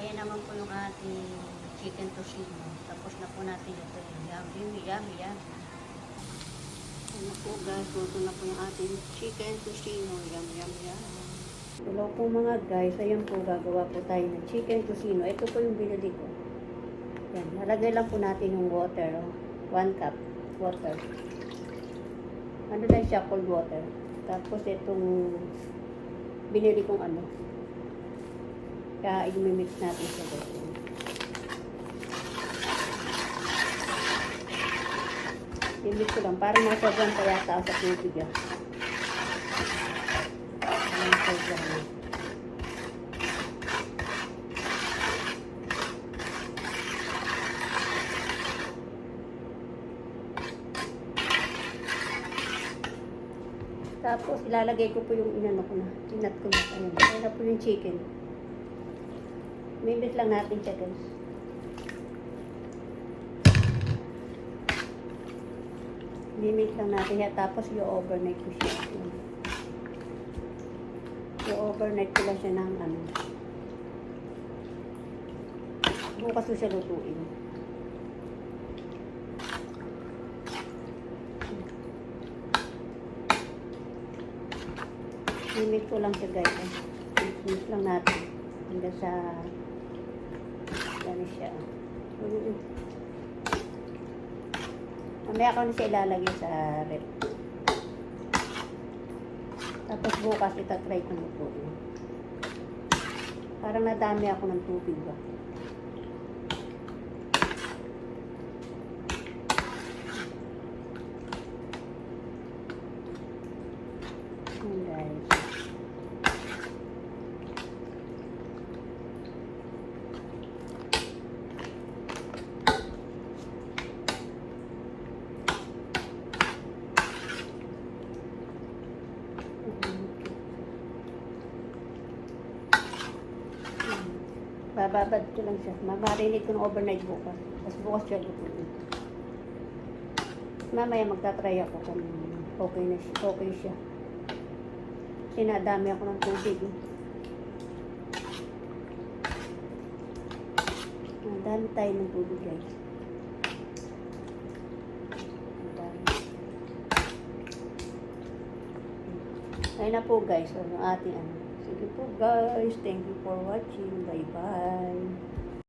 Ayan naman po yung ating chicken tocino. Tapos na po natin ito. Yummy. Ano po guys, luto na po yung ating chicken tocino. Yum. Hello po mga guys. Ayan po, gagawa po tayo ng chicken tocino. Ito po yung binili ko. Yan, nalagay lang po natin yung water. 1 cup water. Ano lang siya, cold water. Tapos itong binili kong ano. Kaya i-mix natin sa guys. I-mix ko lang. Parang masobrang pa yata sa tubig. Tapos ilalagay ko po yung inano ko na. Tinat ko na. Ayan na po yung chicken. Mimit lang natin siya guys. Mimit lang natin siya. Tapos i-overnight ko siya. I-overnight ko lang siya ng ano. Bukas ko siya lutuin. Mimit ko lang siya guys. Mimit lang natin. Hanggang sa ano siya. Mamaya ko na siya ilalagay sa rep. Tapos bukas itatry ko na po. Parang nadami ako ng tubig ba. Guys. Bababad ko lang siya. Mamarinig ko ng overnight bukas. Tapos bukas siya lutuin. Mamaya magtatry ako kung okay na siya. Okay siya. Sinadami ako ng tubig. Dami tayo ng tubig guys. Ayun na po guys. Ano ating ano. Sige po guys. Thank you for watching. Bye bye.